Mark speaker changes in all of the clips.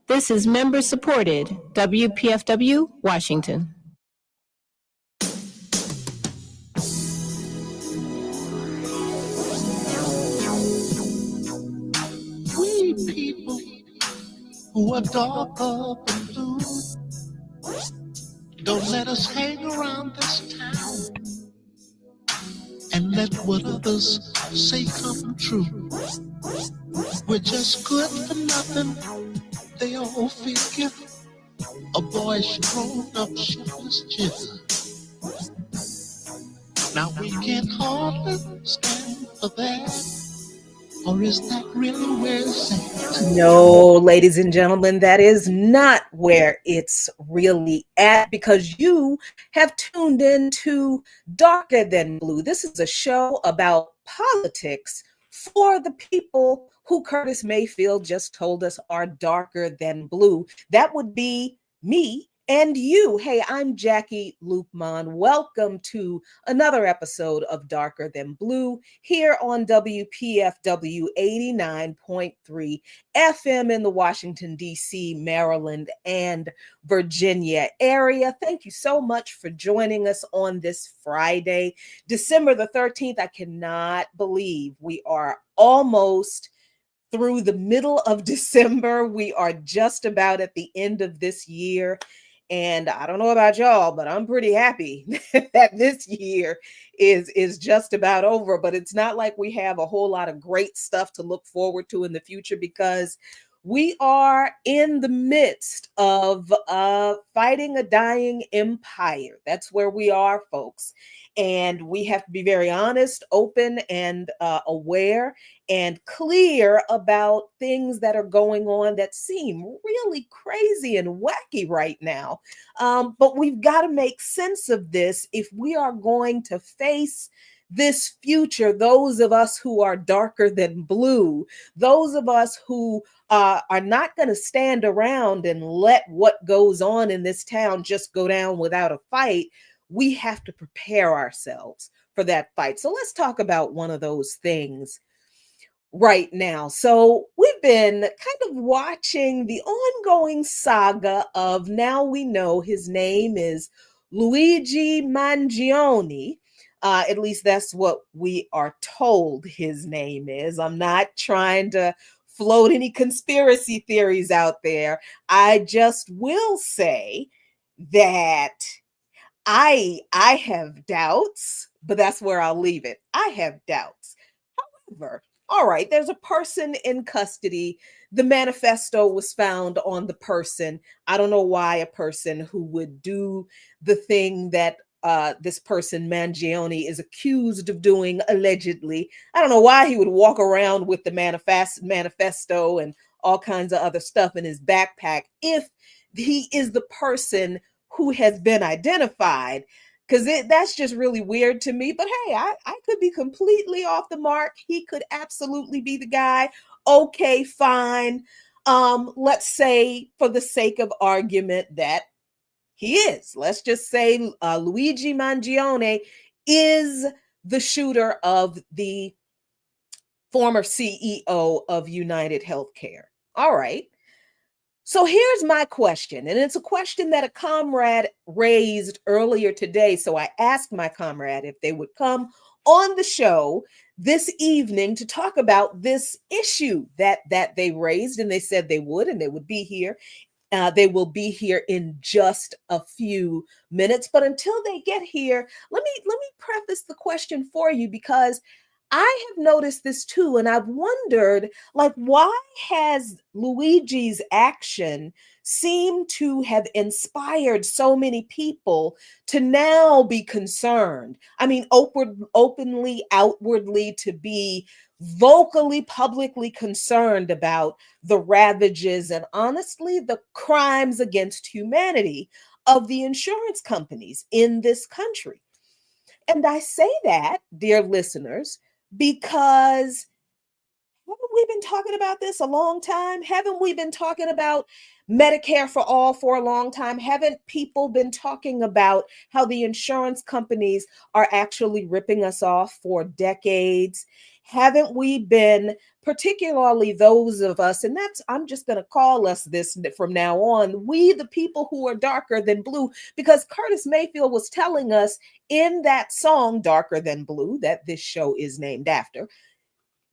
Speaker 1: This is member-supported WPFW, Washington.
Speaker 2: We people who are darker than blue, don't let us hang around this town and let what others say come true. We're just good for nothing, they all figure. A boyish grown-up shiftless jigger. Now we can hardly stand for that. Or is that really where it's at?
Speaker 3: No, ladies and gentlemen, that is not where it's really at, because you have tuned into Darker Than Blue. This is a show about politics for the people who Curtis Mayfield just told us are darker than blue. That would be me and you. Hey, I'm Jackie Lukman. Welcome to another episode of Darker Than Blue here on WPFW 89.3 FM in the Washington, D.C., Maryland, and Virginia area. Thank you so much for joining us on this Friday, December the 13th. I cannot believe we are almost through the middle of December. We are just about at the end of this year. And I don't know about y'all, but I'm pretty happy that this year is just about over. But it's not like we have a whole lot of great stuff to look forward to in the future, because we are in the midst of fighting a dying empire. That's where we are, folks. And we have to be very honest, open, and aware and clear about things that are going on that seem really crazy and wacky right now. But we've got to make sense of this if we are going to face this future. Those of us who are darker than blue, those of us who are not going to stand around and let what goes on in this town just go down without a fight, we have to prepare ourselves for that fight. So let's talk about one of those things right now. So we've been kind of watching the ongoing saga of, now we know his name is Luigi Mangioni. At least that's what we are told his name is. I'm not trying to float any conspiracy theories out there. I just will say that I have doubts, but that's where I'll leave it. I have doubts. However, all right, there's a person in custody. The manifesto was found on the person. I don't know why a person who would do the thing that this person Mangioni is accused of doing, allegedly. I don't know why he would walk around with the manifesto and all kinds of other stuff in his backpack if he is the person who has been identified, because that's just really weird to me. But hey, I could be completely off the mark. He could absolutely be the guy. Okay, fine. Let's say, for the sake of argument, that he is. Let's just say Luigi Mangioni is the shooter of the former CEO of United Healthcare. All right. So here's my question, and it's a question that a comrade raised earlier today. So I asked my comrade if they would come on the show this evening to talk about this issue that they raised, and they said they would, and they would be here. They will be here in just a few minutes. But until they get here, let me preface the question for you, because I have noticed this too, and I've wondered, like, why has Luigi's action seemed to have inspired so many people to now be concerned? I mean, openly, outwardly, to be vocally, publicly concerned about the ravages and, honestly, the crimes against humanity of the insurance companies in this country. And I say that, dear listeners, because haven't we been talking about this a long time? Haven't we been talking about Medicare for all for a long time? Haven't people been talking about how the insurance companies are actually ripping us off for decades? Haven't we been particularly those of us, and I'm just going to call us this from now on, we the people who are darker than blue, because Curtis Mayfield was telling us in that song, Darker Than Blue, that this show is named after,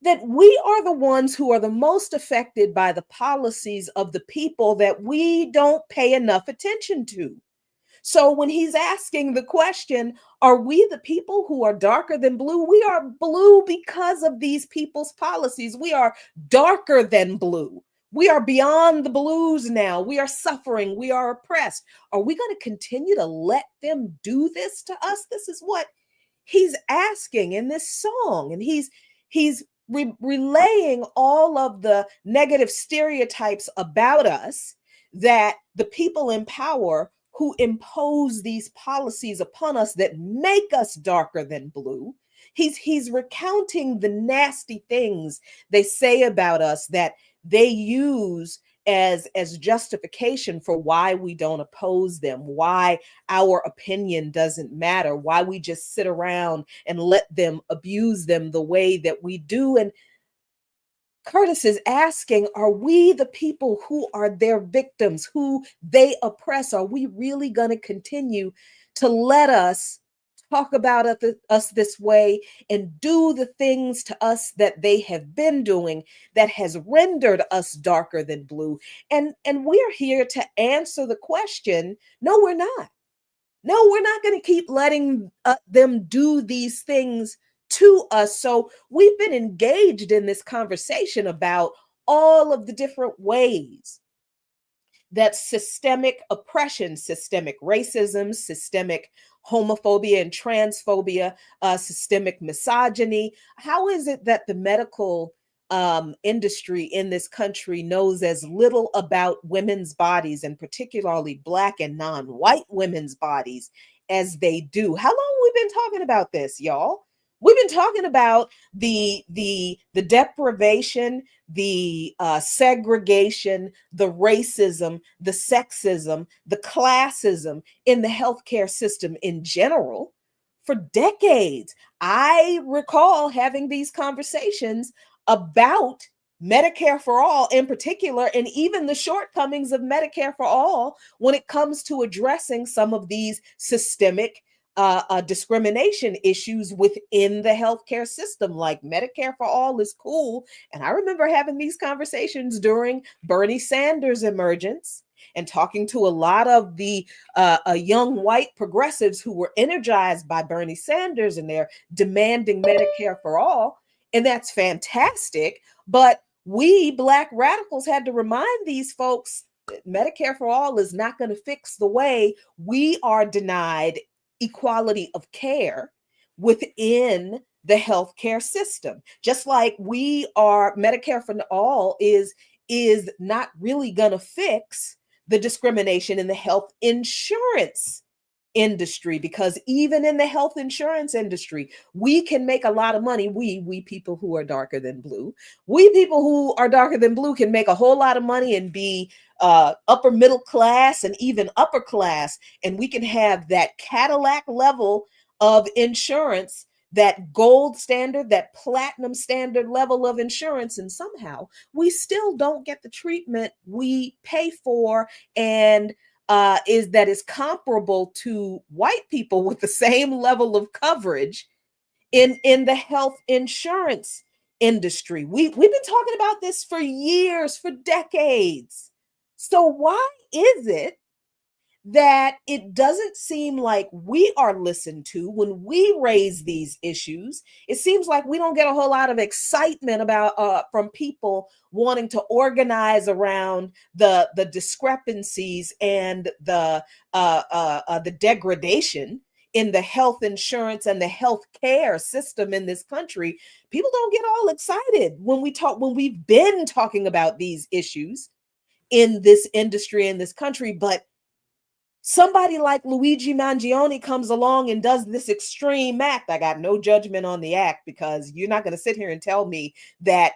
Speaker 3: that we are the ones who are the most affected by the policies of the people that we don't pay enough attention to. So when he's asking the question, are we the people who are darker than blue? We are blue because of these people's policies. We are darker than blue. We are beyond the blues now. We are suffering. We are oppressed. Are we going to continue to let them do this to us? This is what he's asking in this song. And he's relaying all of the negative stereotypes about us that the people in power who impose these policies upon us that make us darker than blue. He's recounting the nasty things they say about us that they use as justification for why we don't oppose them, why our opinion doesn't matter, why we just sit around and let them abuse them the way that we do. And Curtis is asking, are we the people who are their victims, who they oppress? Are we really going to continue to let us talk about us this way and do the things to us that they have been doing that has rendered us darker than blue? And we're here to answer the question, no, we're not. No, we're not going to keep letting them do these things to us. So we've been engaged in this conversation about all of the different ways that systemic oppression, systemic racism, systemic homophobia and transphobia, systemic misogyny, how is it that the medical industry in this country knows as little about women's bodies, and particularly Black and non-white women's bodies, as they do? How long have we been talking about this, y'all? We've been talking about the deprivation, the segregation, the racism, the sexism, the classism in the healthcare system in general for decades. I recall having these conversations about Medicare for All in particular, and even the shortcomings of Medicare for All when it comes to addressing some of these systemic discrimination issues within the healthcare system. Like Medicare for All is cool. And I remember having these conversations during Bernie Sanders' emergence and talking to a lot of the young white progressives who were energized by Bernie Sanders, and they're demanding Medicare for All. And that's fantastic. But we Black radicals had to remind these folks that Medicare for All is not going to fix the way we are denied equality of care within the healthcare system. Just like Medicare for All is not really going to fix the discrimination in the health insurance industry, because even in the health insurance industry, we can make a lot of money. We people who are darker than blue, we people who are darker than blue can make a whole lot of money and be upper middle class and even upper class. And we can have that Cadillac level of insurance, that gold standard, that platinum standard level of insurance. And somehow we still don't get the treatment we pay for, and is comparable to white people with the same level of coverage in the health insurance industry. We've been talking about this for years, for decades. So why is it that it doesn't seem like we are listened to when we raise these issues? It seems like we don't get a whole lot of excitement about from people wanting to organize around the discrepancies and the degradation in the health insurance and the health care system in this country. People don't get all excited when we've been talking about these issues in this industry, in this country. But somebody like Luigi Mangioni comes along and does this extreme act. I got no judgment on the act, because you're not going to sit here and tell me that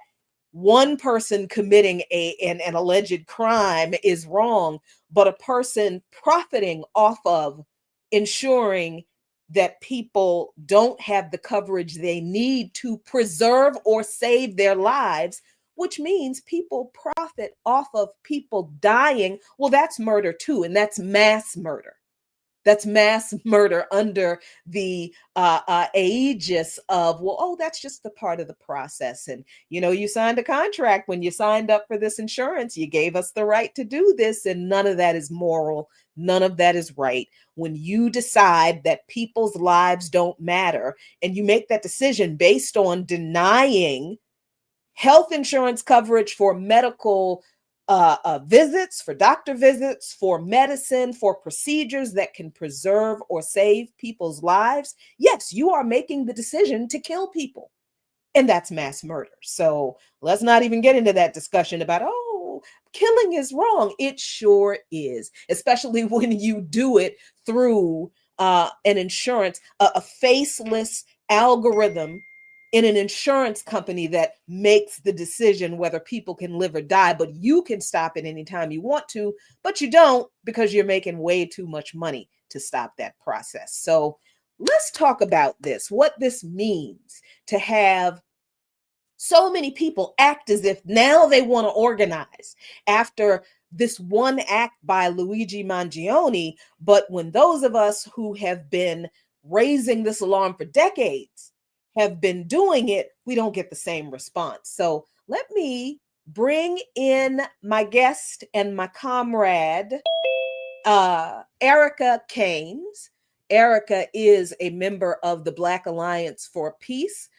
Speaker 3: one person committing an alleged crime is wrong, but a person profiting off of ensuring that people don't have the coverage they need to preserve or save their lives, which means people profit off of people dying. Well, that's murder too, and that's mass murder. That's mass murder under the aegis of, well, oh, that's just the part of the process. And, you signed a contract when you signed up for this insurance. You gave us the right to do this. And none of that is moral. None of that is right. When you decide that people's lives don't matter and you make that decision based on denying health insurance coverage for medical visits, for doctor visits, for medicine, for procedures that can preserve or save people's lives, yes, you are making the decision to kill people. And that's mass murder. So let's not even get into that discussion about, oh, killing is wrong. It sure is, especially when you do it through an insurance, a faceless algorithm in an insurance company that makes the decision whether people can live or die, but you can stop it anytime you want to, but you don't because you're making way too much money to stop that process. So let's talk about this, what this means to have so many people act as if now they want to organize after this one act by Luigi Mangioni. But when those of us who have been raising this alarm for decades have been doing it, we don't get the same response. So let me bring in my guest and my comrade, Erica Caines. Erica is a member of the Black Alliance for Peace.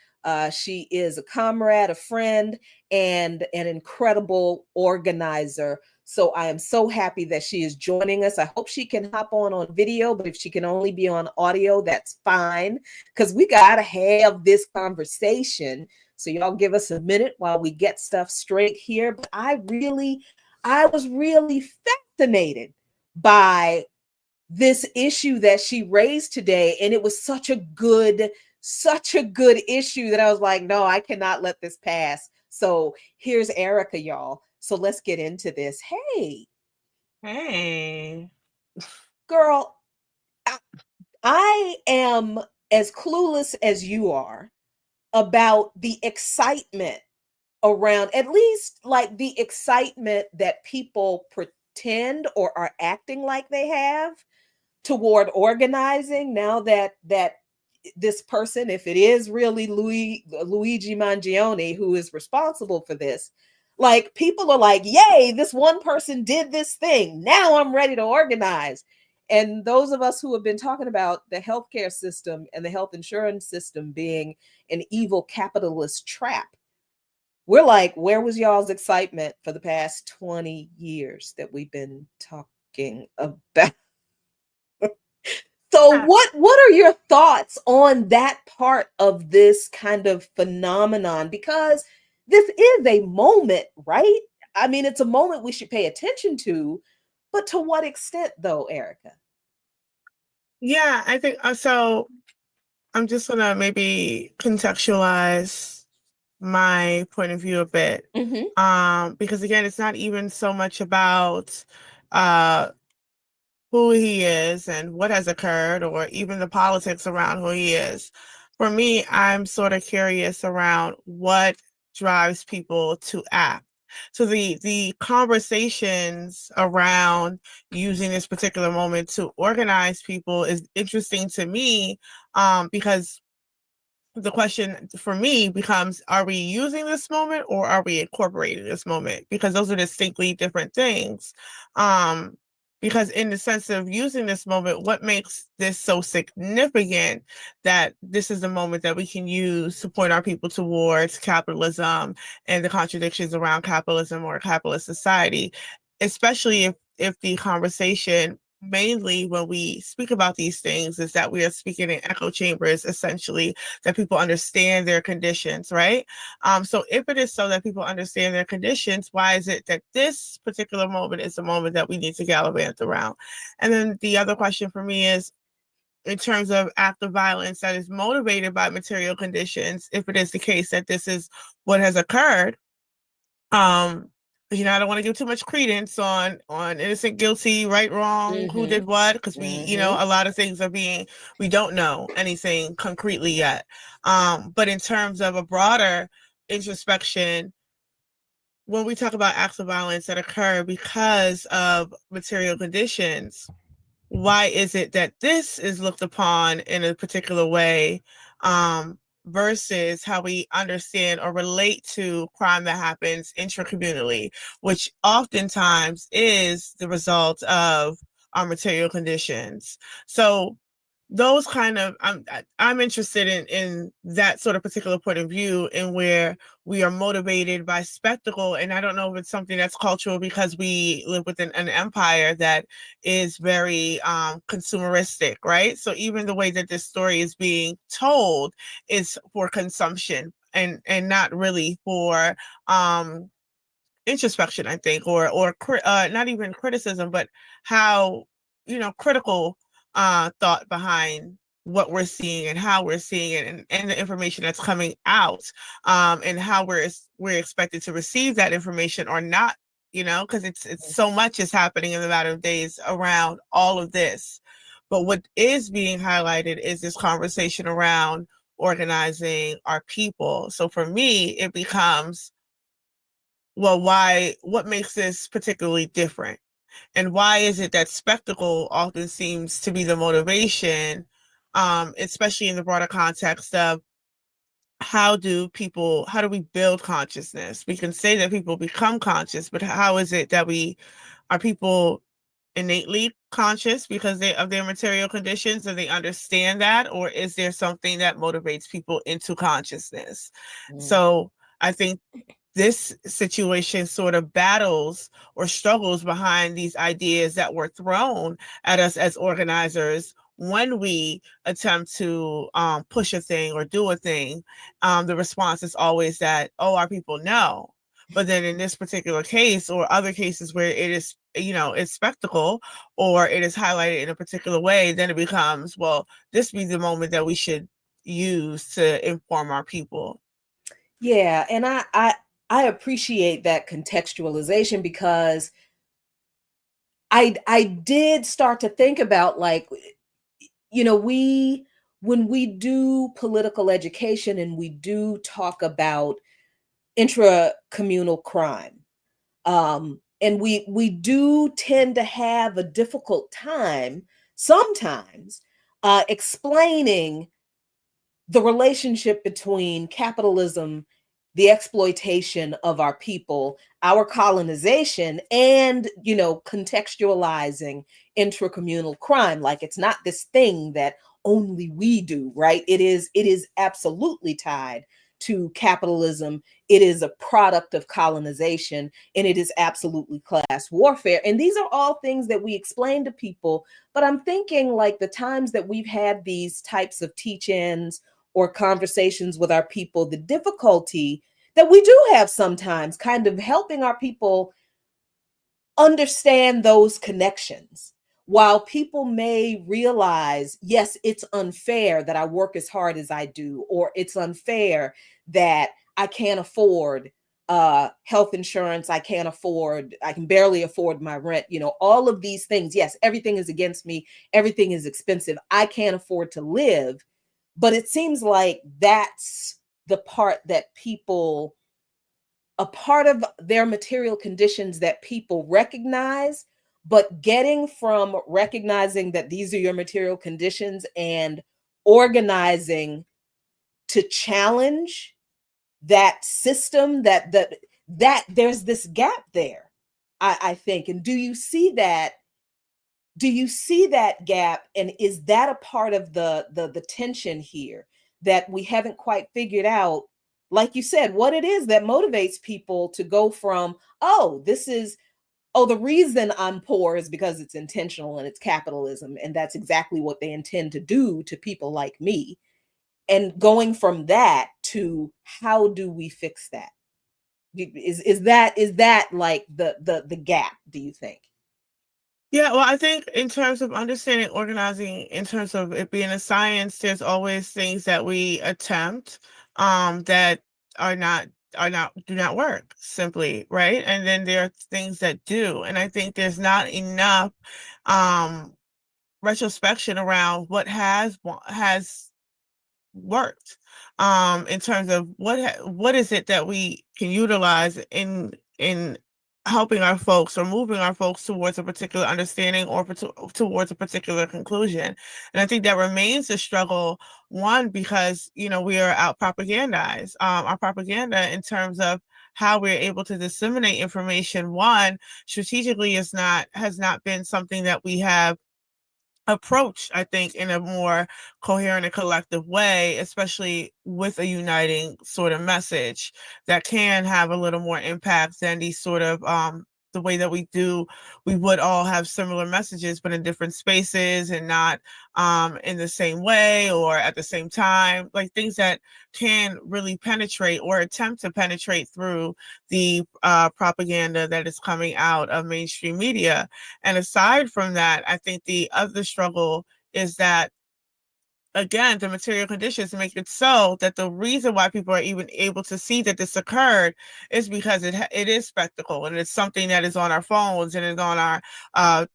Speaker 3: She is a comrade, a friend, and an incredible organizer. So I am so happy that she is joining us. I hope she can hop on video, but if she can only be on audio, that's fine, because we got to have this conversation. So y'all give us a minute while we get stuff straight here. But I was really fascinated by this issue that she raised today. And it was such a good issue that I was like, no, I cannot let this pass. So here's Erica, y'all. So let's get into this.
Speaker 4: Hey.
Speaker 3: Girl, I am as clueless as you are about the excitement around, at least like the excitement that people pretend or are acting like they have toward organizing now that this person, if it is really Luigi Mangioni who is responsible for this, like people are like, yay, this one person did this thing. Now I'm ready to organize. And those of us who have been talking about the healthcare system and the health insurance system being an evil capitalist trap, we're like, where was y'all's excitement for the past 20 years that we've been talking about? So what are your thoughts on that part of this kind of phenomenon? Because this is a moment, right? I mean, it's a moment we should pay attention to, but to what extent though, Erica?
Speaker 4: Yeah, I think so. I'm just gonna maybe contextualize my point of view a bit. Because again, it's not even so much about who he is and what has occurred, or even the politics around who he is. For me, I'm sort of curious around what drives people to act. So the conversations around using this particular moment to organize people is interesting to me, because the question for me becomes, are we using this moment or are we incorporating this moment? Because those are distinctly different things. Because in the sense of using this moment, what makes this so significant that this is the moment that we can use to point our people towards capitalism and the contradictions around capitalism or capitalist society, especially if the conversation mainly when we speak about these things is that we are speaking in echo chambers, essentially, that people understand their conditions, right? So if it is so that people understand their conditions, why is it that this particular moment is the moment that we need to gallivant around? And then the other question for me is, in terms of act of violence that is motivated by material conditions, if it is the case that this is what has occurred, I don't want to give too much credence on innocent, guilty, right, wrong, who did what, because we, a lot of things we don't know anything concretely yet. But in terms of a broader introspection, when we talk about acts of violence that occur because of material conditions, why is it that this is looked upon in a particular way, versus how we understand or relate to crime that happens intracommunally, which oftentimes is the result of our material conditions. So those kind of I'm interested in that sort of particular point of view, and where we are motivated by spectacle. And I don't know if it's something that's cultural because we live within an empire that is very consumeristic, right? So even the way that this story is being told is for consumption and not really for introspection, I think, or not even criticism, but how critical thought behind what we're seeing and how we're seeing it, and the information that's coming out, and how we're expected to receive that information or not, because it's so much is happening in the matter of days around all of this. But what is being highlighted is this conversation around organizing our people. So for me, it becomes, well, what makes this particularly different? And why is it that spectacle often seems to be the motivation, especially in the broader context of how do we build consciousness? We can say that people become conscious, but how is it that are people innately conscious because of their material conditions and they understand that, or is there something that motivates people into consciousness? So I think this situation sort of battles or struggles behind these ideas that were thrown at us as organizers when we attempt to push a thing or do a thing. The response is always that, oh, our people know. But then in this particular case, or other cases where it is, it's spectacle, or it is highlighted in a particular way, then it becomes, well, this be the moment that we should use to inform our people.
Speaker 3: Yeah, and I appreciate that contextualization, because I did start to think about, like, when we do political education and we do talk about intra-communal crime, and we do tend to have a difficult time sometimes explaining the relationship between capitalism, the exploitation of our people, our colonization, and contextualizing intracommunal crime. Like, it's not this thing that only we do, right? It is absolutely tied to capitalism. It is a product of colonization, and it is absolutely class warfare. And these are all things that we explain to people. But I'm thinking, like, the times that we've had these types of teach-ins or conversations with our people, the difficulty that we do have sometimes kind of helping our people understand those connections. While people may realize, yes, it's unfair that I work as hard as I do, or it's unfair that I can't afford health insurance, I can barely afford my rent, all of these things. Yes, everything is against me, everything is expensive, I can't afford to live. But it seems like that's the part that a part of their material conditions that people recognize, but getting from recognizing that these are your material conditions and organizing to challenge that system, that there's this gap there, I think. And do you see that gap, and is that a part of the tension here, that we haven't quite figured out, like you said, what it is that motivates people to go from, the reason I'm poor is because it's intentional and it's capitalism, and that's exactly what they intend to do to people like me, and going from that to, how do we fix that? Is that like the gap, do you think?
Speaker 4: Yeah, well, I think in terms of understanding organizing, in terms of it being a science, there's always things that we attempt that are not do not work simply, right? And then there are things that do. And I think there's not enough retrospection around what has worked in terms of what is it that we can utilize in helping our folks or moving our folks towards a particular understanding or towards a particular conclusion. And I think that remains a struggle, one, because we are out propagandized. Our propaganda in terms of how we're able to disseminate information, one, strategically has not been something that we have approach, I think, in a more coherent and collective way, especially with a uniting sort of message that can have a little more impact than these sort of the way that we would all have similar messages, but in different spaces and not in the same way or at the same time, like things that can really penetrate or attempt to penetrate through the propaganda that is coming out of mainstream media. And aside from that, I think the other struggle is that, again, the material conditions make it so that the reason why people are even able to see that this occurred is because it is spectacle, and it's something that is on our phones and is on our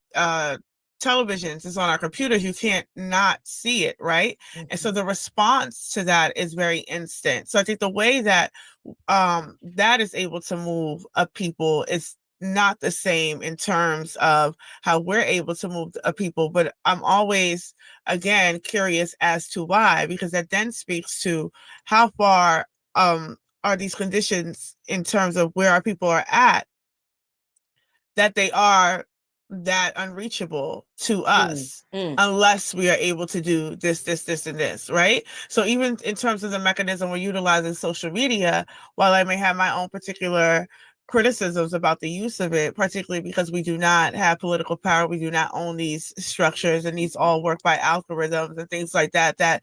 Speaker 4: televisions, it's on our computers. You can't not see it, right? Mm-hmm. And so the response to that is very instant. So I think the way that that is able to move people is not the same in terms of how we're able to move people, but I'm always, again, curious as to why, because that then speaks to how far are these conditions in terms of where our people are at, that they are that unreachable to us unless we are able to do this, and this, right? So even in terms of the mechanism we're utilizing social media, while I may have my own particular criticisms about the use of it, particularly because we do not have political power, we do not own these structures, and these all work by algorithms and things like that, that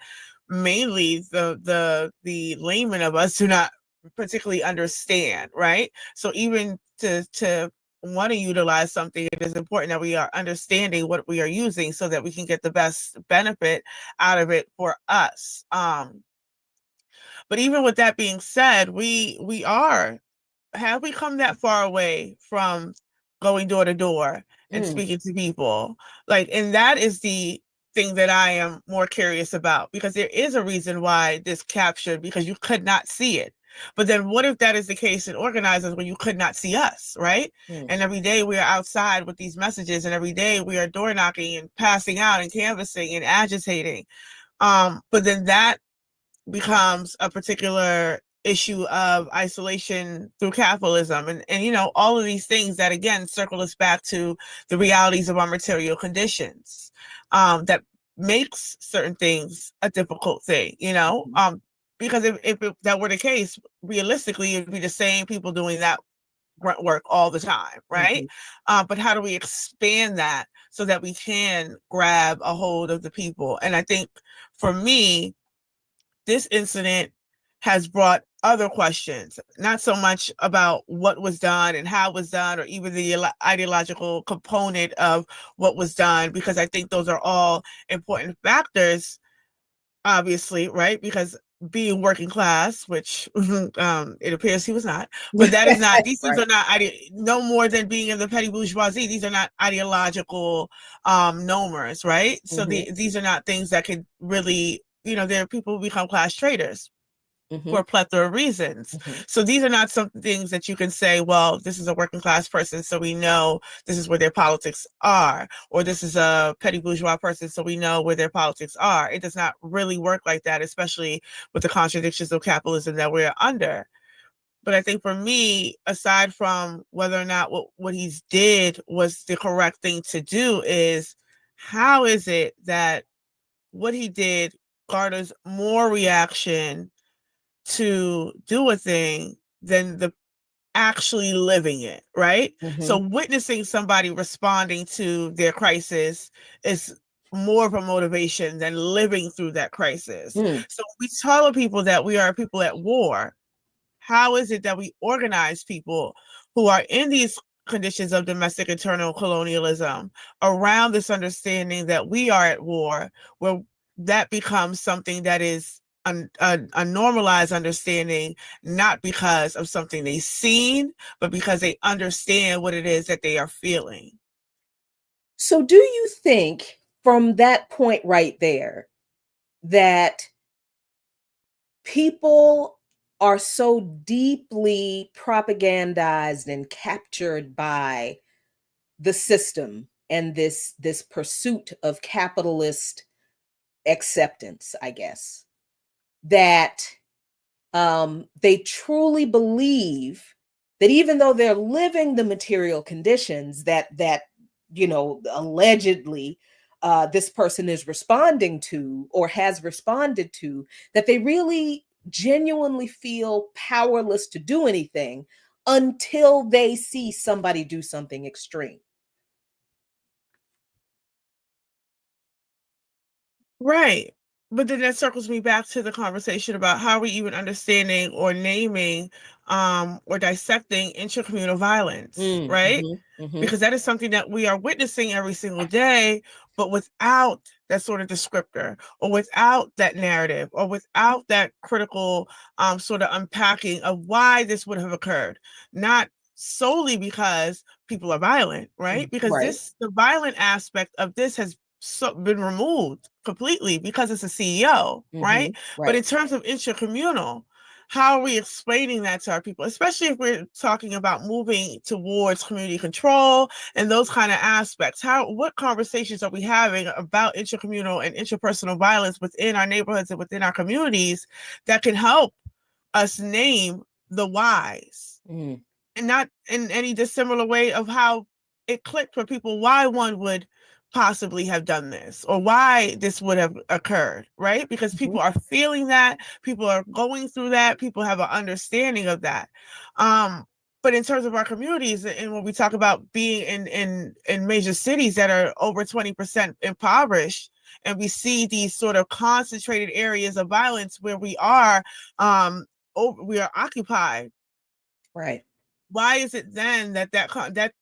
Speaker 4: mainly the layman of us do not particularly understand, right? So even to want to utilize something, it is important that we are understanding what we are using so that we can get the best benefit out of it for us. But even with that being said, have we come that far away from going door to door and speaking to people? And that is the thing that I am more curious about, because there is a reason why this captured, because you could not see it. But then what if that is the case in organizers when you could not see us, right? And every day we are outside with these messages, and every day we are door knocking and passing out and canvassing and agitating. But then that becomes a particular issue of isolation through capitalism and all of these things that again circle us back to the realities of our material conditions that makes certain things a difficult thing, because if that were the case, realistically, it'd be the same people doing that grunt work all the time, right? But how do we expand that so that we can grab a hold of the people? And I think for me, this incident has brought other questions, not so much about what was done and how it was done, or even the ideological component of what was done, because I think those are all important factors, obviously, right? Because being working class, which it appears he was not, but that is not, these things are not, no more than being in the petty bourgeoisie, these are not ideological nomers, right? So these are not things that could really, there are people who become class traitors for a plethora of reasons. So these are not some things that you can say, well, this is a working class person, so we know this is where their politics are, or this is a petty bourgeois person, so we know where their politics are. It does not really work like that, especially with the contradictions of capitalism that we're under. But I think for me, aside from whether or not what he's did was the correct thing to do, is how is it that what he did garners more reaction to do a thing than the actually living it, right? So witnessing somebody responding to their crisis is more of a motivation than living through that crisis. So we tell people that we are people at war. How is it that we organize people who are in these conditions of domestic internal colonialism around this understanding that we are at war, where that becomes something that is a normalized understanding, not because of something they've seen, but because they understand what it is that they are feeling.
Speaker 3: So do you think from that point right there that people are so deeply propagandized and captured by the system and this pursuit of capitalist acceptance, I guess, that they truly believe that even though they're living the material conditions that allegedly this person is responding to or has responded to, that they really genuinely feel powerless to do anything until they see somebody do something extreme?
Speaker 4: Right. But then that circles me back to the conversation about how are we even understanding or naming or dissecting intracommunal violence, right?
Speaker 3: Mm-hmm.
Speaker 4: Because that is something that we are witnessing every single day, but without that sort of descriptor or without that narrative or without that critical sort of unpacking of why this would have occurred. Not solely because people are violent, right? Because
Speaker 3: Right.
Speaker 4: the violent aspect of this has been removed completely because it's a CEO, right? But in terms of intracommunal, how are we explaining that to our people, especially if we're talking about moving towards community control and those kind of aspects? What conversations are we having about intracommunal and interpersonal violence within our neighborhoods and within our communities that can help us name the whys? And not in any dissimilar way of how it clicked for people why one would possibly have done this or why this would have occurred, right? Because people are feeling that, people are going through that, people have an understanding of that. But in terms of our communities, and when we talk about being in major cities that are over 20% impoverished, and we see these sort of concentrated areas of violence where we are occupied.
Speaker 3: Right.
Speaker 4: Why is it then that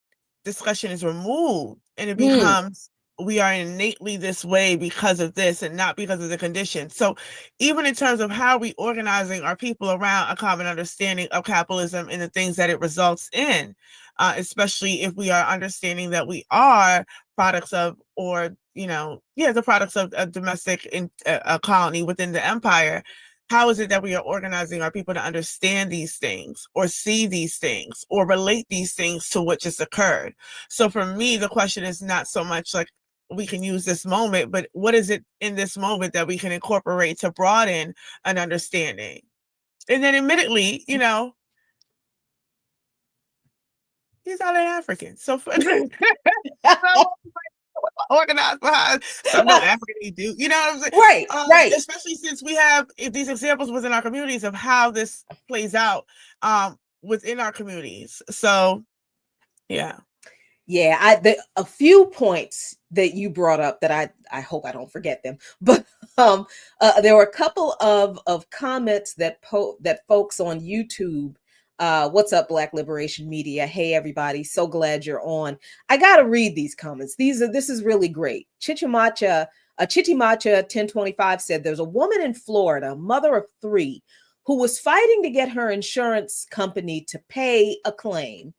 Speaker 4: discussion is removed and it becomes we are innately this way because of this and not because of the condition? So even in terms of how we organizing our people around a common understanding of capitalism and the things that it results in, especially if we are understanding that we are products of, or the products of a domestic a colony within the empire. How is it that we are organizing our people to understand these things or see these things or relate these things to what just occurred? So for me, the question is not so much like we can use this moment, but what is it in this moment that we can incorporate to broaden an understanding? And then admittedly, he's not an African. So organized behind some no African do. You know what I'm saying?
Speaker 3: Right, right.
Speaker 4: Especially since we have these examples within our communities of how this plays out within our communities. So, yeah.
Speaker 3: Yeah, a few points that you brought up that I hope I don't forget them. But there were a couple of comments that folks on YouTube. What's up, Black Liberation Media? Hey, everybody! So glad you're on. I gotta read these comments. This is really great. Chitimacha 1025 said there's a woman in Florida, mother of 3, who was fighting to get her insurance company to pay a claim.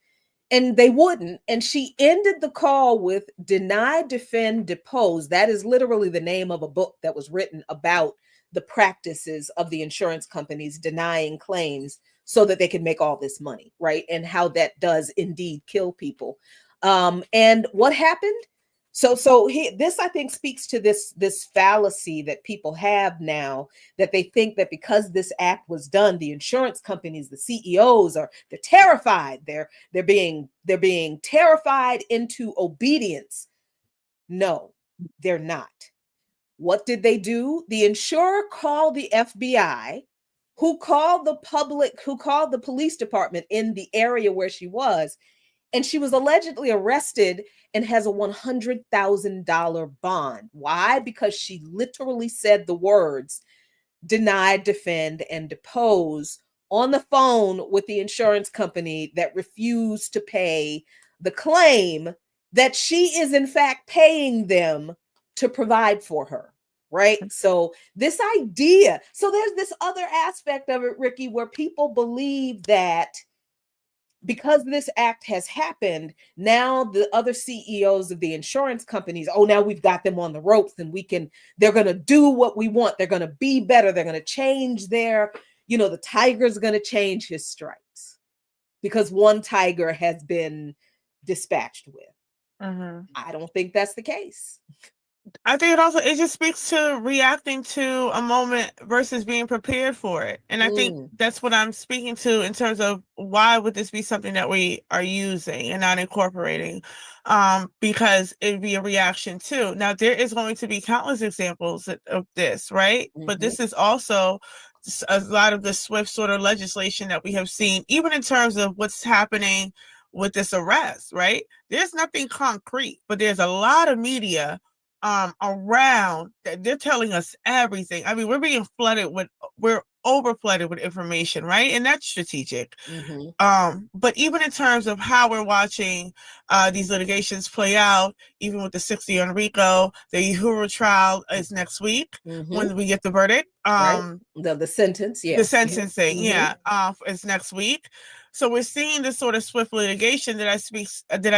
Speaker 3: And they wouldn't. And she ended the call with deny, defend, depose. That is literally the name of a book that was written about the practices of the insurance companies denying claims so that they can make all this money, right? And how that does indeed kill people. And what happened? This I think speaks to this fallacy that people have now, that they think that because this act was done, the insurance companies, the CEOs they're terrified. They're being terrified into obedience. No, they're not. What did they do? The insurer called the FBI, who called the police department in the area where she was. And she was allegedly arrested and has a $100,000 bond. Why? Because she literally said the words deny, defend, and depose on the phone with the insurance company that refused to pay the claim that she is in fact paying them to provide for her. right? So this idea, so there's this other aspect of it, Ricky, where people believe that because this act has happened, now the other CEOs of the insurance companies, oh, now we've got them on the ropes and they're going to do what we want. They're going to be better. They're going to change the tiger's going to change his stripes because one tiger has been dispatched with. I don't think that's the case.
Speaker 4: I think it just speaks to reacting to a moment versus being prepared for it. And I think that's what I'm speaking to in terms of why would this be something that we are using and not incorporating? Because it'd be a reaction too. Now, there is going to be countless examples of this, right? But this is also a lot of the swift sort of legislation that we have seen, even in terms of what's happening with this arrest, right? There's nothing concrete, but there's a lot of media around that they're telling us everything. I mean, we're over flooded with information, right? And that's strategic. But even in terms of how we're watching these litigations play out, even with the 60 on Rico, the Uhuru trial is next week when we get the verdict.
Speaker 3: Right. The sentence,
Speaker 4: the sentencing, is next week. So we're seeing this sort of swift litigation that I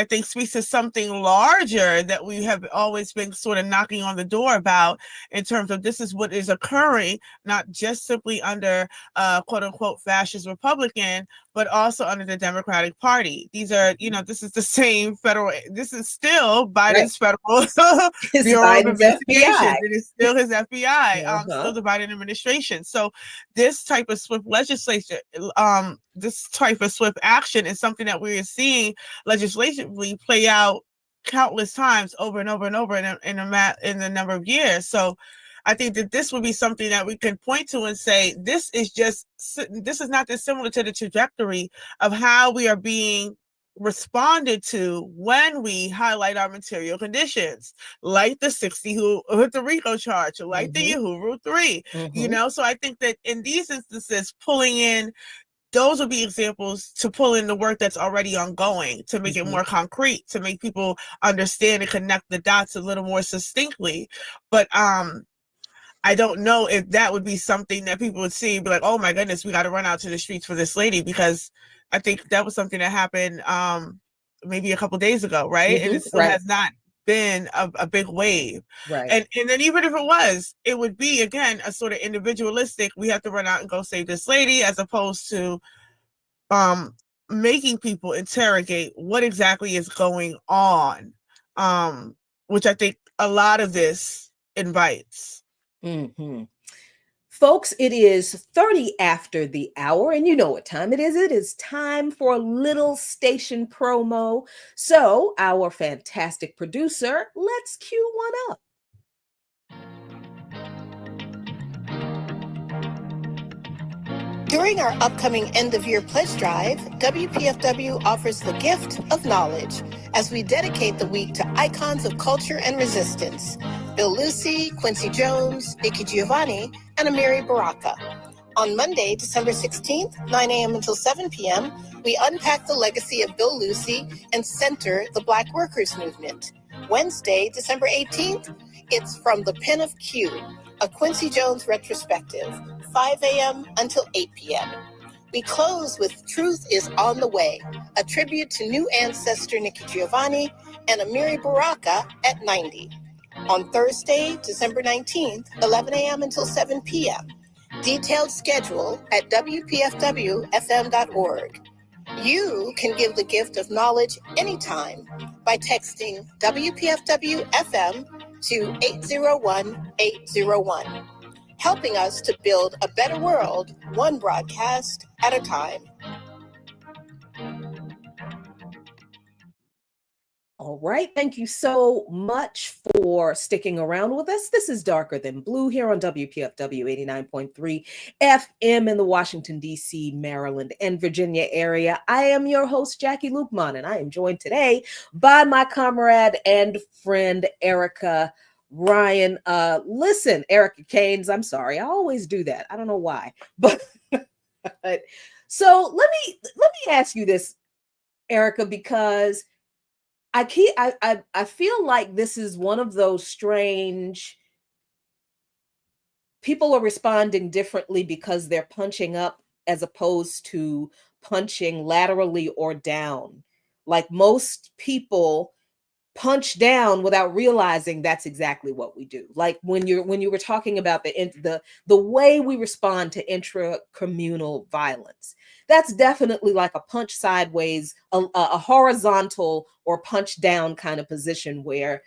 Speaker 4: think speaks to something larger that we have always been sort of knocking on the door about, in terms of this is what is occurring, not just simply under quote unquote fascist Republican, but also under the Democratic Party. These are, this is the same this is still Biden's federal Bureau of Investigation. It is still his FBI, still the Biden administration. So this type of swift legislation, this type of swift action is something that we are seeing legislatively play out countless times over and over and over in the number of years. So I think that this would be something that we can point to and say, this is not dissimilar to the trajectory of how we are being responded to when we highlight our material conditions, like the 60 who with the RICO charge, like the Uhuru 3, So I think that in these instances, pulling in those would be examples to pull in the work that's already ongoing, to make it more concrete, to make people understand and connect the dots a little more succinctly. But I don't know if that would be something that people would see, be like, oh my goodness, we got to run out to the streets for this lady, because I think that was something that happened maybe a couple of days ago, right? And it still has not been a big wave.
Speaker 3: Right.
Speaker 4: And then even if it was, it would be, again, a sort of individualistic, we have to run out and go save this lady, as opposed to making people interrogate what exactly is going on, which I think a lot of this invites.
Speaker 3: Folks, it is 30 after the hour, and you know what time it is. It is time for a little station promo. So our fantastic producer, let's cue one up.
Speaker 5: During our upcoming end-of-year pledge drive, WPFW offers the gift of knowledge as we dedicate the week to icons of culture and resistance: Bill Lucy, Quincy Jones, Nikki Giovanni, and Amiri Baraka. On Monday, December 16th, 9 a.m. until 7 p.m., we unpack the legacy of Bill Lucy and center the Black Workers Movement. Wednesday, December 18th, it's From the Pen of Q, a Quincy Jones retrospective, 5 a.m. until 8 p.m. We close with Truth is on the Way, a tribute to new ancestor Nikki Giovanni and Amiri Baraka at 90. On Thursday, December 19th, 11 a.m. until 7 p.m. Detailed schedule at WPFWFM.org. You can give the gift of knowledge anytime by texting WPFW-FM to 801-801, helping us to build a better world, one broadcast at a time.
Speaker 3: All right. Thank you so much for sticking around with us. This is Darker Than Blue here on WPFW 89.3 FM in the Washington, D.C., Maryland, and Virginia area. I am your host, Jackie Lukman, and I am joined today by my comrade and friend, Erica Ryan. Listen, Erica Caines, I'm sorry. I always do that. I don't know why. But so let me ask you this, Erica, because I feel like this is one of those strange people are responding differently because they're punching up as opposed to punching laterally or down. Like most people punch down without realizing that's exactly what we do. Like when you were talking about the way we respond to intra-communal violence, that's definitely like a punch sideways, a horizontal or punch down kind of position where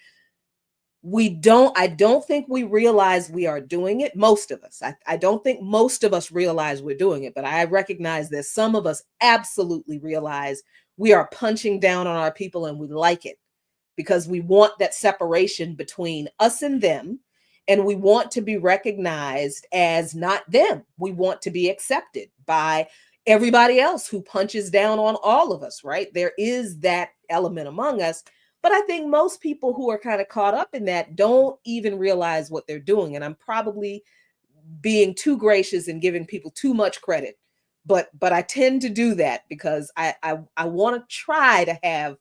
Speaker 3: I don't think we realize we are doing it. Most of us, I don't think most of us realize we're doing it, but I recognize that some of us absolutely realize we are punching down on our people, and we like it because we want that separation between us and them. And we want to be recognized as not them. We want to be accepted by everybody else who punches down on all of us, right? There is that element among us. But I think most people who are kind of caught up in that don't even realize what they're doing. And I'm probably being too gracious and giving people too much credit. But I tend to do that because I want to try to have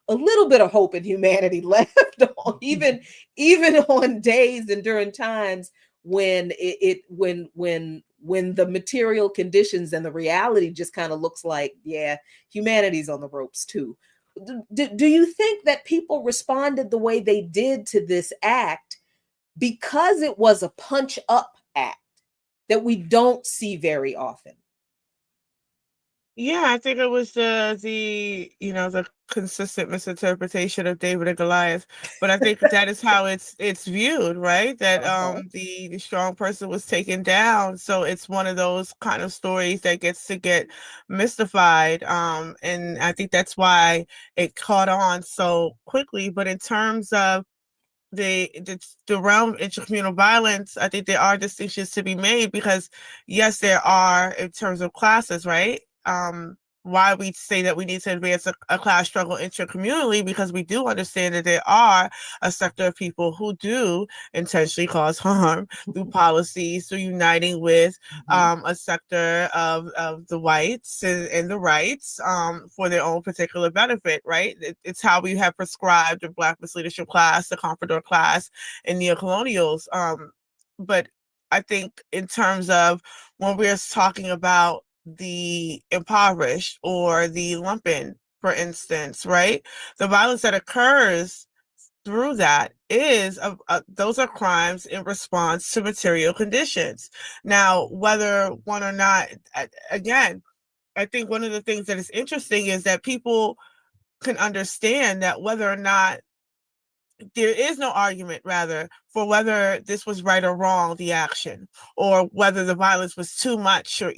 Speaker 3: a little bit of hope in humanity left on, even on days and during times when when the material conditions and the reality just kind of looks like, yeah, humanity's on the ropes too. Do you think that people responded the way they did to this act because it was a punch up act that we don't see very often?
Speaker 4: Yeah, I think it was the consistent misinterpretation of David and Goliath. But I think that is how it's viewed, right? That the strong person was taken down. So it's one of those kind of stories that gets to get mystified. And I think that's why it caught on so quickly. But in terms of the realm of intercommunal violence, I think there are distinctions to be made because yes, there are in terms of classes, right? Why we say that we need to advance a class struggle intercommunally, because we do understand that there are a sector of people who do intentionally cause harm through policies, through uniting with a sector of the whites and the rights for their own particular benefit, right? It's how we have prescribed the Black misleadership class, the comprador class, and neocolonials. But I think in terms of when we're talking about the impoverished or the lumpen, for instance, right? The violence that occurs through that is those are crimes in response to material conditions. Now, whether one or not, again, I think one of the things that is interesting is that people can understand that whether or not there is no argument, rather, for whether this was right or wrong, the action, or whether the violence was too much, or,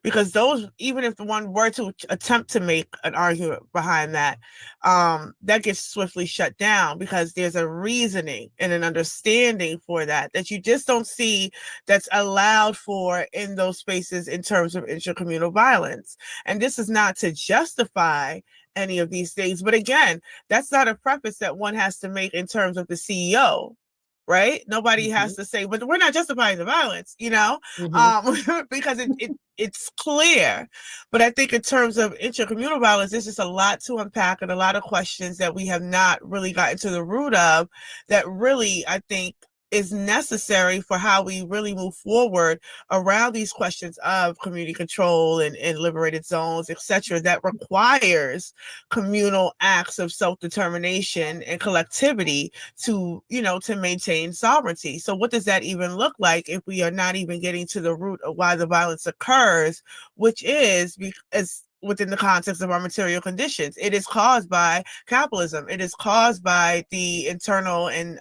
Speaker 4: because those, even if the one were to attempt to make an argument behind that, that gets swiftly shut down because there's a reasoning and an understanding for that you just don't see that's allowed for in those spaces in terms of intercommunal violence. And this is not to justify any of these things. But again, that's not a preface that one has to make in terms of the CEO, right? Nobody has to say, but we're not justifying the violence, because it's clear. But I think in terms of intercommunal violence, there's just a lot to unpack and a lot of questions that we have not really gotten to the root of that really, I think, is necessary for how we really move forward around these questions of community control and liberated zones, etc., that requires communal acts of self-determination and collectivity to maintain sovereignty. So what does that even look like if we are not even getting to the root of why the violence occurs, which is because within the context of our material conditions? It is caused by capitalism. It is caused by the internal and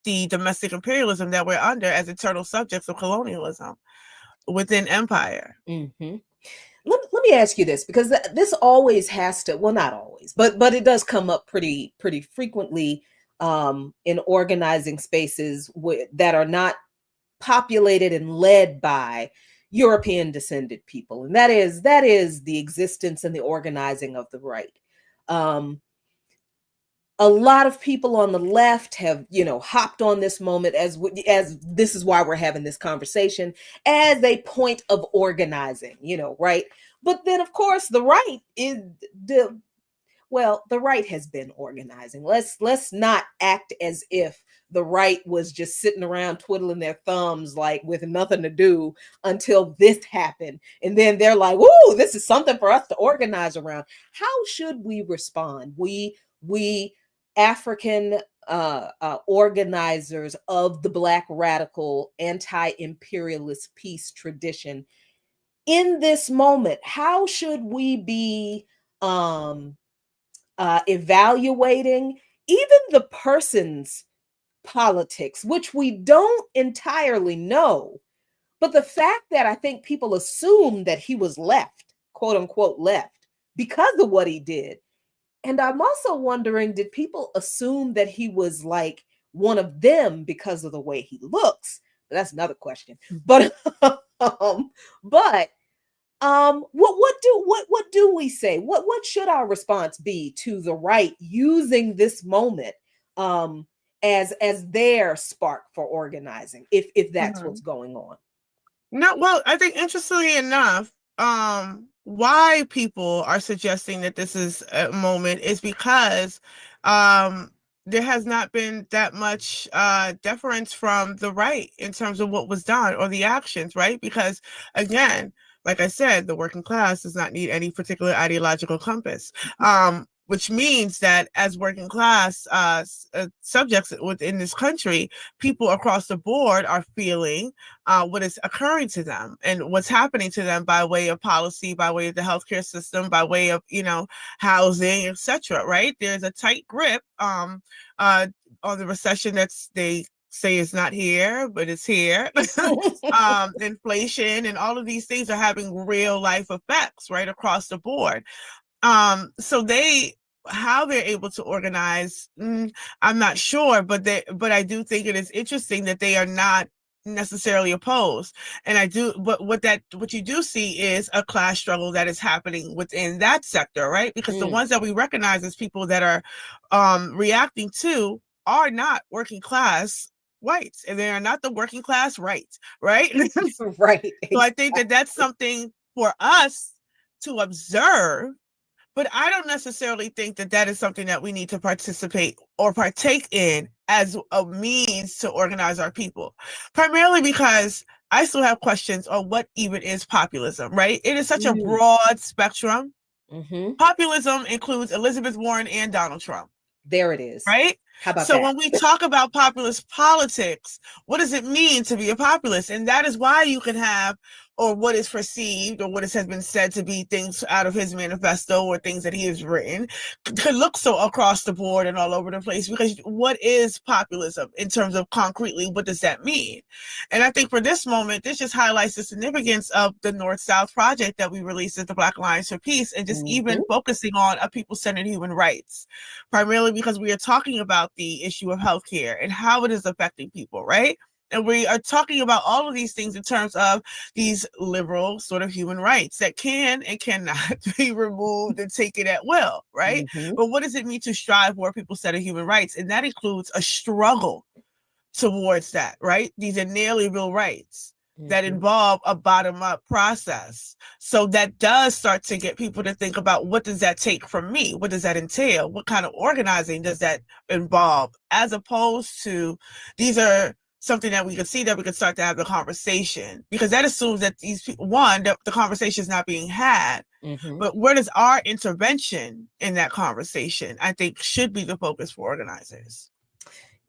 Speaker 4: the domestic imperialism that we're under as eternal subjects of colonialism within empire.
Speaker 3: Mm-hmm. Let me ask you this, because this always has to, well, not always, but it does come up pretty frequently in organizing spaces that are not populated and led by European descended people, and that is the existence and the organizing of the right. A lot of people on the left have, hopped on this moment as this is why we're having this conversation, as a point of organizing, right? But then, of course, the right is the right has been organizing. Let's not act as if the right was just sitting around twiddling their thumbs, like with nothing to do until this happened. And then they're like, "Whoa, this is something for us to organize around." How should we respond? We African organizers of the Black radical anti-imperialist peace tradition, in this moment, how should we be evaluating even the person's politics, which we don't entirely know, but the fact that I think people assume that he was left, quote unquote, left because of what he did. And I'm also wondering, did people assume that he was like one of them because of the way he looks? But that's another question. But what do we say? What should our response be to the right using this moment as their spark for organizing, if that's what's going on?
Speaker 4: No, well, I think interestingly enough, why people are suggesting that this is a moment is because there has not been that much deference from the right in terms of what was done or the actions, right? Because again, like I said, the working class does not need any particular ideological compass. Which means that as working class subjects within this country, people across the board are feeling what is occurring to them and what's happening to them by way of policy, by way of the healthcare system, by way of, housing, etc. Right? There's a tight grip on the recession they say is not here, but it's here. Inflation and all of these things are having real life effects right across the board. So how they're able to organize, I'm not sure, but I do think it is interesting that they are not necessarily opposed. And but what you do see is a class struggle that is happening within that sector, right? Because the ones that we recognize as people that are reacting to are not working class whites, and they are not the working class right?
Speaker 3: Right.
Speaker 4: So I think that that's something for us to observe. But I don't necessarily think that that is something that we need to participate or partake in as a means to organize our people. Primarily because I still have questions on what even is populism, right? It is such a broad spectrum. Populism includes Elizabeth Warren and Donald Trump.
Speaker 3: There it is.
Speaker 4: Right?
Speaker 3: How about
Speaker 4: so
Speaker 3: that?
Speaker 4: When we talk about populist politics, what does it mean to be a populist? And that is why you can have, or what is perceived, or what has been said to be things out of his manifesto or things that he has written, could look so across the board and all over the place. Because what is populism in terms of concretely, what does that mean? And I think for this moment, this just highlights the significance of the North-South project that we released as the Black Alliance for Peace, and just even focusing on a people-centered human rights, primarily because we are talking about the issue of healthcare and how it is affecting people, right? And we are talking about all of these things in terms of these liberal sort of human rights that can and cannot be removed and taken at will, right? But what does it mean to strive for people-centered human rights? And that includes a struggle towards that, right? These inalienable rights that involve a bottom-up process. So that does start to get people to think about, what does that take from me? What does that entail? What kind of organizing does that involve? As opposed to, these are something that we could see, that we could start to have the conversation, because that assumes that these people, the conversation is not being had. But where does our intervention in that conversation, I think, should be the focus for organizers.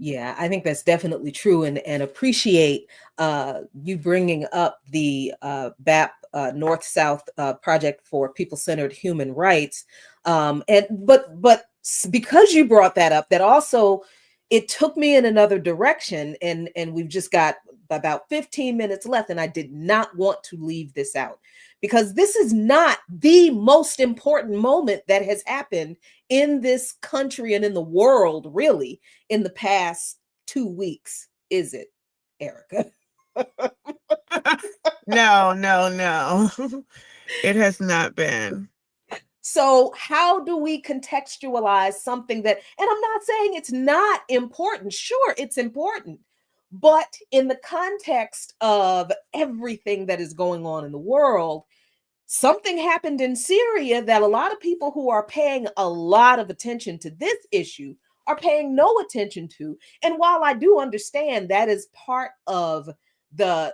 Speaker 3: Yeah, I think that's definitely true, and appreciate you bringing up the BAP North-South Project for People-Centered Human Rights. But because you brought that up, that also, it took me in another direction, and we've just got about 15 minutes left, and I did not want to leave this out, because this is not the most important moment that has happened in this country and in the world, really, in the past 2 weeks, is it, Erica?
Speaker 4: No. It has not been.
Speaker 3: So how do we contextualize something that, and I'm not saying it's not important. Sure, it's important. But in the context of everything that is going on in the world, something happened in Syria that a lot of people who are paying a lot of attention to this issue are paying no attention to. And while I do understand that is part of the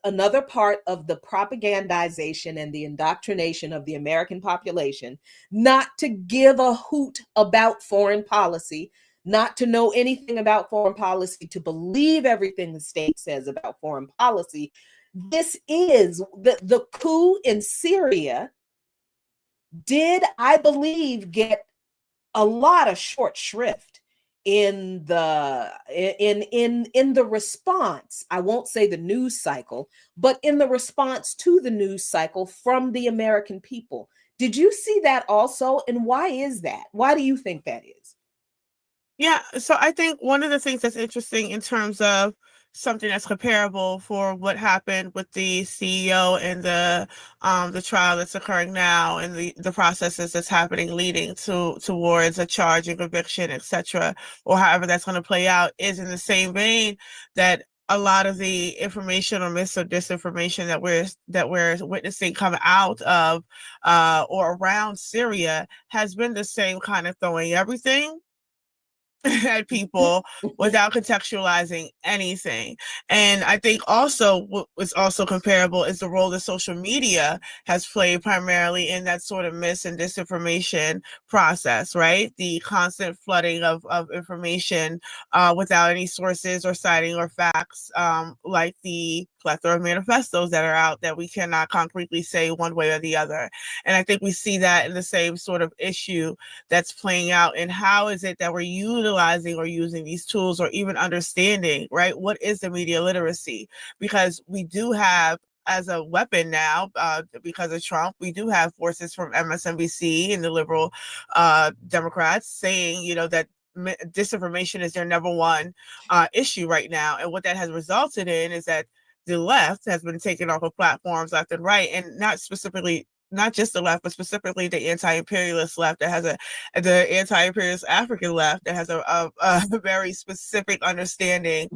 Speaker 3: another part of the propagandization and the indoctrination of the American population, not to give a hoot about foreign policy, not to know anything about foreign policy, to believe everything the state says about foreign policy. This is the coup in Syria did, I believe, get a lot of short shrift in the response. I won't say the news cycle, but in the response to the news cycle from the American people. Did you see that also? And why is that? Why do you think that is?
Speaker 4: Yeah, so I think one of the things that's interesting in terms of something that's comparable for what happened with the CEO and the trial that's occurring now and the processes that's happening leading towards a charge and conviction, etc., or however that's going to play out, is in the same vein that a lot of the information or mis or disinformation that we're witnessing come out of or around Syria has been the same kind of throwing everything at people without contextualizing anything. And I think also what is also comparable is the role that social media has played primarily in that sort of mis and disinformation process, right? The constant flooding of information without any sources or citing or facts, like the plethora of manifestos that are out that we cannot concretely say one way or the other. And I think we see that in the same sort of issue that's playing out in how is it that we're utilizing or using these tools, or even understanding, right? What is the media literacy? Because we do have, as a weapon now, because of Trump, we do have forces from MSNBC and the liberal Democrats saying, that disinformation is their number one issue right now. And what that has resulted in is that the left has been taken off of platforms left and right, and not just the left, but specifically the anti-imperialist left that has the anti-imperialist African left that has a very specific understanding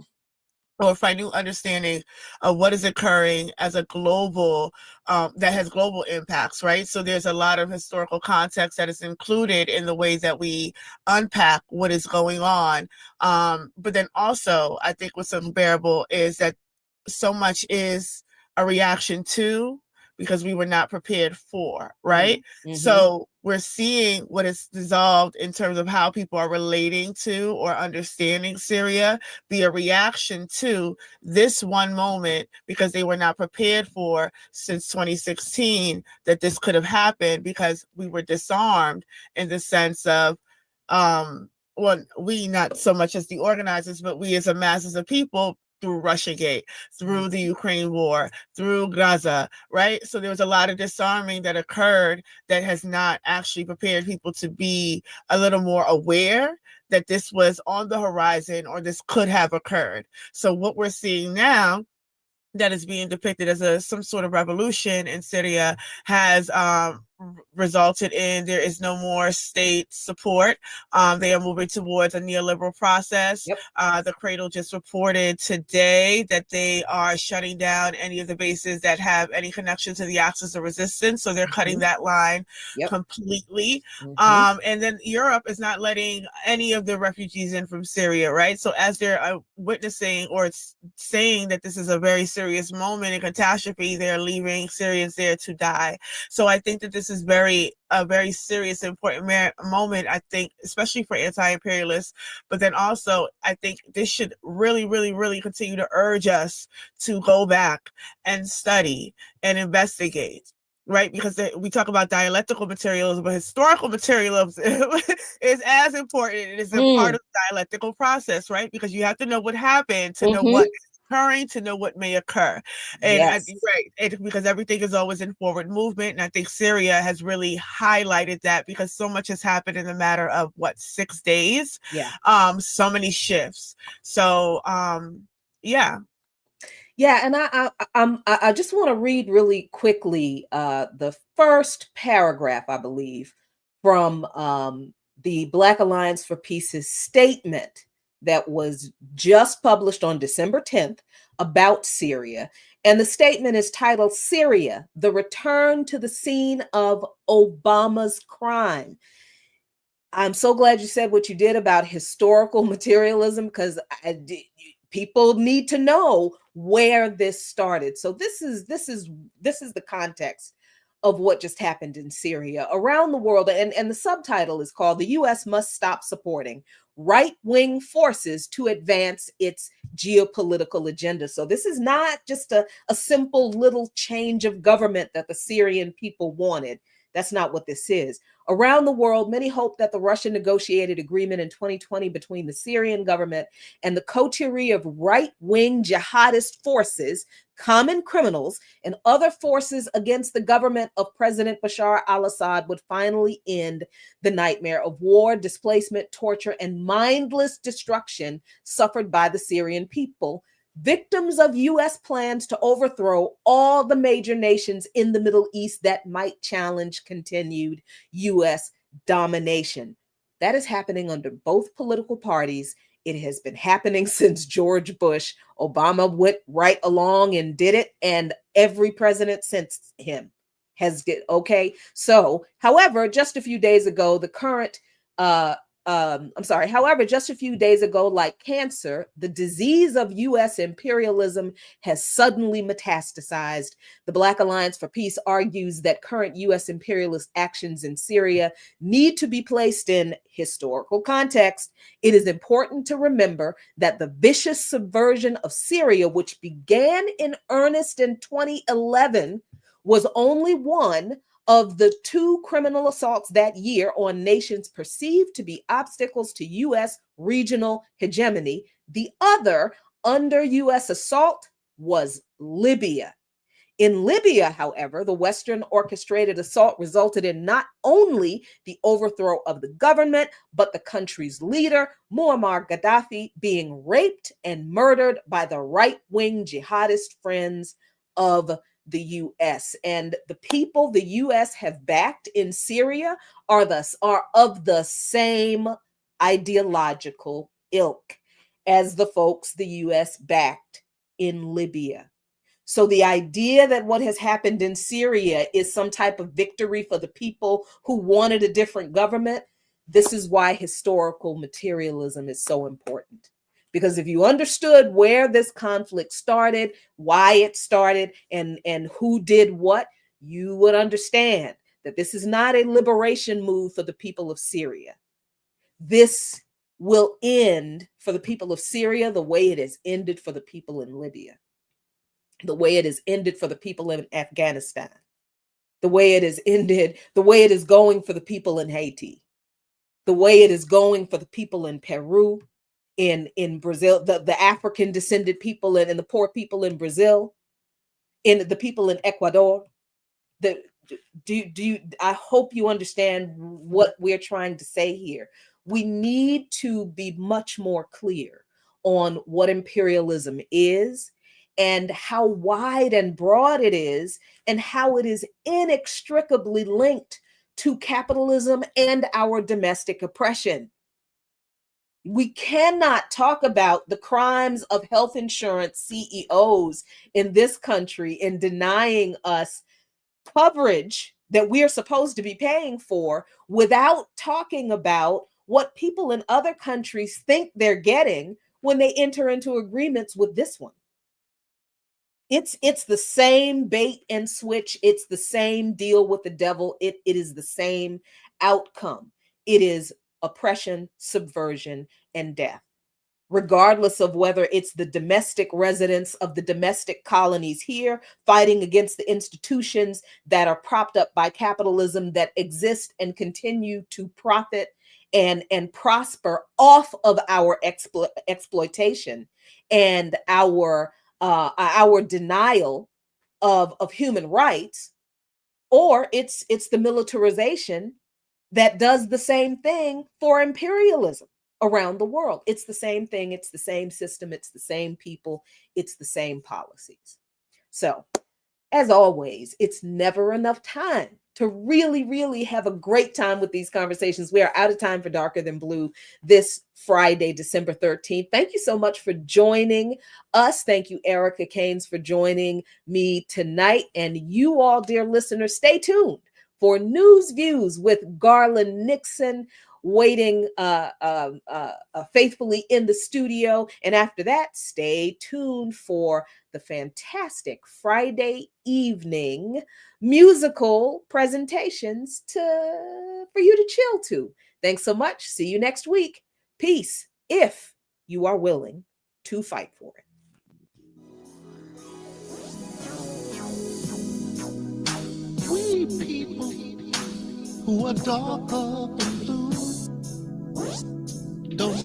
Speaker 4: or new understanding of what is occurring as a global, that has global impacts, right? So there's a lot of historical context that is included in the ways that we unpack what is going on. But then also, I think what's unbearable is that so much is a reaction to, because we were not prepared for, right? Mm-hmm. So we're seeing what is dissolved in terms of how people are relating to or understanding Syria be a reaction to this one moment, because they were not prepared for since 2016 that this could have happened, because we were disarmed in the sense of, well, we not so much as the organizers, but we as a masses of people, through Russiagate, through the Ukraine war, through Gaza, right? So there was a lot of disarming that occurred that has not actually prepared people to be a little more aware that this was on the horizon or this could have occurred. So what we're seeing now that is being depicted as some sort of revolution in Syria has resulted in there is no more state support. They are moving towards a neoliberal process. Yep. The Cradle just reported today that they are shutting down any of the bases that have any connection to the axis of resistance. So they're cutting that line completely. And then Europe is not letting any of the refugees in from Syria, right? So as they're witnessing or saying that this is a very serious moment and catastrophe, they're leaving Syrians there to die. So I think that this is a very serious, important moment, I think, especially for anti-imperialists. But then also, I think this should really, really, really continue to urge us to go back and study and investigate, right? Because we talk about dialectical materialism, but historical materialism is as important. It is a part of the dialectical process, right? Because you have to know what happened to know what is occurring, to know what may occur. And because everything is always in forward movement. And I think Syria has really highlighted that, because so much has happened in a matter of 6 days. So many shifts. So
Speaker 3: Yeah, and I just want to read really quickly the first paragraph, I believe, from the Black Alliance for Peace's statement that was just published on December 10th about Syria. And the statement is titled "Syria, the Return to the Scene of Obama's Crime." I'm so glad you said what you did about historical materialism, because people need to know where this started. So this is the context of what just happened in Syria around the world, and the subtitle is called "The U.S. Must Stop Supporting Right-Wing Forces to Advance Its Geopolitical Agenda." So this is not just a simple little change of government that the Syrian people wanted. That's not what this is. Around the world, many hope that the Russian negotiated agreement in 2020 between the Syrian government and the coterie of right-wing jihadist forces, common criminals, and other forces against the government of President Bashar al-Assad would finally end the nightmare of war, displacement, torture, and mindless destruction suffered by the Syrian people, victims of U.S. plans to overthrow all the major nations in the Middle East that might challenge continued U.S. domination. That is happening under both political parties. It has been happening since George Bush. Obama went right along and did it, and every president since him has did. Okay, so however, just a few days ago, the current however, just a few days ago, like cancer, the disease of U.S. imperialism has suddenly metastasized. The Black Alliance for Peace argues that current U.S. imperialist actions in Syria need to be placed in historical context. It is important to remember that the vicious subversion of Syria, which began in earnest in 2011, was only one of the two criminal assaults that year on nations perceived to be obstacles to U.S. regional hegemony. The other under U.S. assault was Libya. In Libya, however, the Western orchestrated assault resulted in not only the overthrow of the government, but the country's leader, Muammar Gaddafi, being raped and murdered by the right-wing jihadist friends of the U.S. And the people the U.S. have backed in Syria are of the same ideological ilk as the folks the U.S. backed in Libya. So the idea that what has happened in Syria is some type of victory for the people who wanted a different government, this is why historical materialism is so important. Because if you understood where this conflict started, why it started, and who did what, you would understand that this is not a liberation move for the people of Syria. This will end for the people of Syria the way it has ended for the people in Libya, the way it has ended for the people in Afghanistan, the way it has ended, the way it is going for the people in Haiti, the way it is going for the people in Peru, in Brazil, the African descended people and the poor people in Brazil, in the people in Ecuador. I hope you understand what we're trying to say here. We need to be much more clear on what imperialism is and how wide and broad it is, and how it is inextricably linked to capitalism and our domestic oppression. We cannot talk about the crimes of health insurance CEOs in this country in denying us coverage that we are supposed to be paying for without talking about what people in other countries think they're getting when they enter into agreements with this one. It's the same bait and switch. It's the same deal with the devil. It is the same outcome. It is oppression, subversion, and death, regardless of whether it's the domestic residents of the domestic colonies here fighting against the institutions that are propped up by capitalism that exist and continue to profit and prosper off of our exploitation and our denial of human rights, or it's the militarization that does the same thing for imperialism around the world. It's the same thing. It's the same system. It's the same people. It's the same policies. So, as always, it's never enough time to really, really have a great time with these conversations. We are out of time for Darker Than Blue this Friday, December 13th. Thank you so much for joining us. Thank you, Erica Caines, for joining me tonight. And you all, dear listeners, stay tuned for News Views with Garland Nixon waiting faithfully in the studio. And after that, stay tuned for the fantastic Friday evening musical presentations for you to chill to. Thanks so much. See you next week. Peace, if you are willing to fight for it.
Speaker 2: We people who are darker than blue don't